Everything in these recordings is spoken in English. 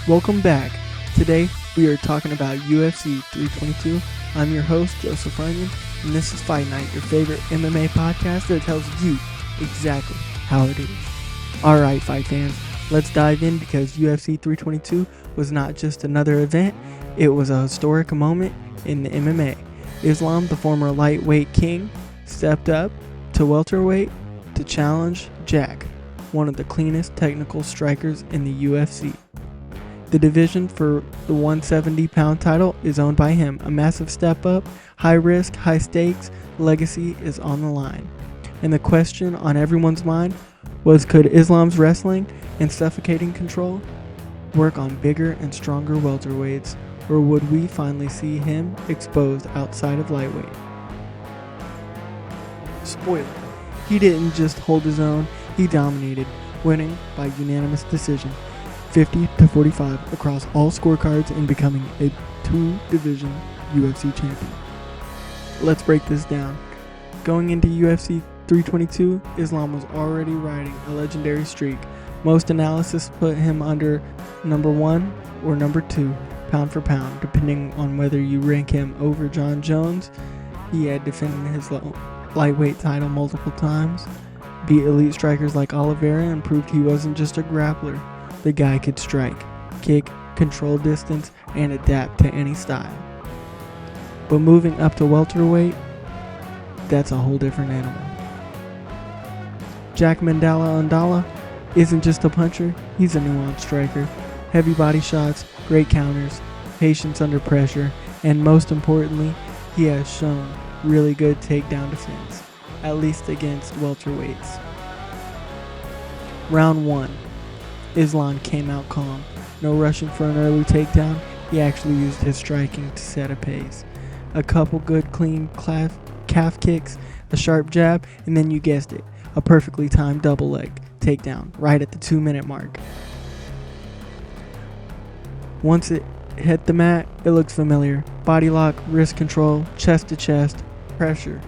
Welcome back. Today we are talking about UFC 322. I'm your host, Joseph Runyon, and this is Fight Night, your favorite MMA podcast that tells you exactly how it is. Alright, fight fans, let's dive in because UFC 322 was not just another event, it was a historic moment in the MMA. Islam, the former lightweight king, stepped up to welterweight to challenge Jack, one of the cleanest technical strikers in the UFC. The division for the 170-pound title is owned by him. A massive step up, high risk, high stakes, legacy is on the line. And the question on everyone's mind was, could Islam's wrestling and suffocating control work on bigger and stronger welterweights, or would we finally see him exposed outside of lightweight? Spoiler, he didn't just hold his own, he dominated, winning by unanimous decision. 50-45 across all scorecards and becoming a two-division UFC champion. Let's break this down. Going into UFC 322, Islam was already riding a legendary streak. Most analysis put him under number 1 or number 2, pound for pound, depending on whether you rank him over John Jones. He had defended his lightweight title multiple times, beat elite strikers like Oliveira, and proved he wasn't just a grappler. The guy could strike, kick, control distance, and adapt to any style. But moving up to welterweight, that's a whole different animal. Jack Della isn't just a puncher, he's a nuanced striker. Heavy body shots, great counters, patience under pressure, and most importantly, he has shown really good takedown defense, at least against welterweights. Round 1. Islam came out calm. No rushing for an early takedown. He actually used his striking to set a pace. A couple good clean calf kicks, a sharp jab, and then you guessed it, a perfectly timed double leg takedown right at the 2-minute mark. Once it hit the mat, it looked familiar. Body lock, wrist control, chest to chest, pressure.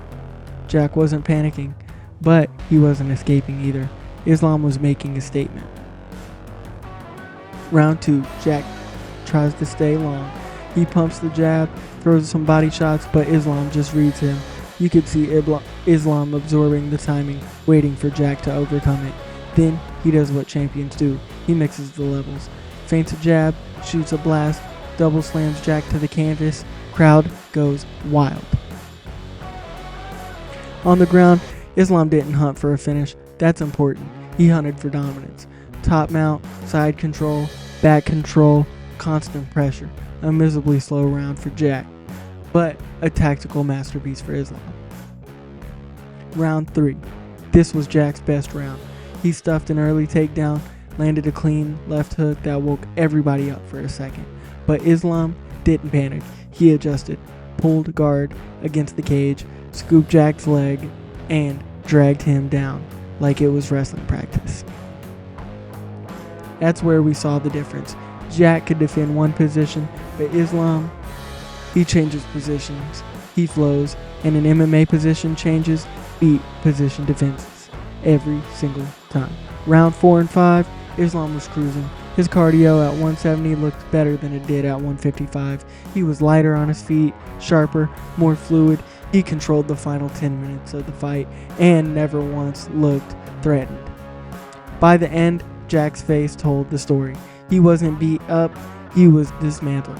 Jack wasn't panicking, but he wasn't escaping either. Islam was making a statement. Round 2, Jack tries to stay long. He pumps the jab, throws some body shots, but Islam just reads him. You could see Islam absorbing the timing, waiting for Jack to overcome it. Then he does what champions do. He mixes the levels. Feints a jab, shoots a blast, double slams Jack to the canvas. Crowd goes wild. On the ground, Islam didn't hunt for a finish. That's important. He hunted for dominance. Top mount, side control, back control, constant pressure. A miserably slow round for Jack, but a tactical masterpiece for Islam. Round 3. This was Jack's best round. He stuffed an early takedown, landed a clean left hook that woke everybody up for a second. But Islam didn't panic. He adjusted, pulled guard against the cage, scooped Jack's leg, and dragged him down like it was wrestling practice. That's where we saw the difference. Jack could defend one position, but Islam, he changes positions, he flows, and an MMA position changes, beat position defenses every single time. Round 4 and 5, Islam was cruising. His cardio at 170 looked better than it did at 155. He was lighter on his feet, sharper, more fluid. He controlled the final 10 minutes of the fight and never once looked threatened. By the end, Jack's face told the story. He wasn't beat up, he was dismantled.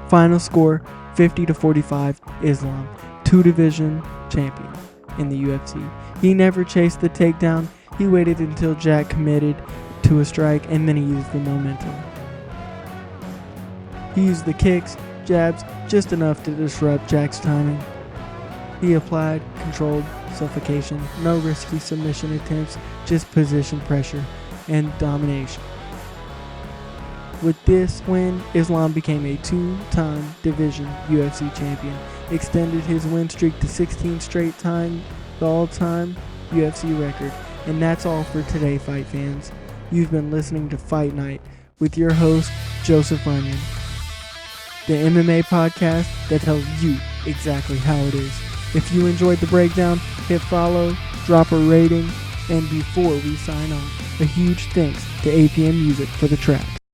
Final score, 50-45, Islam, two-division champion in the UFC. He never chased the takedown, he waited until Jack committed to a strike, and then he used the momentum. He used the kicks, jabs, just enough to disrupt Jack's timing. He applied controlled suffocation, no risky submission attempts, just position pressure and domination. With this win, Islam became a 2-time division UFC champion, extended his win streak to 16 straight time, the all-time UFC record. And that's all for today, fight fans. You've been listening to Fight Night with your host, Joseph Runyon, the MMA podcast that tells you exactly how it is. If you enjoyed the breakdown, hit follow, drop a rating, and before we sign off, a huge thanks to APM Music for the tracks.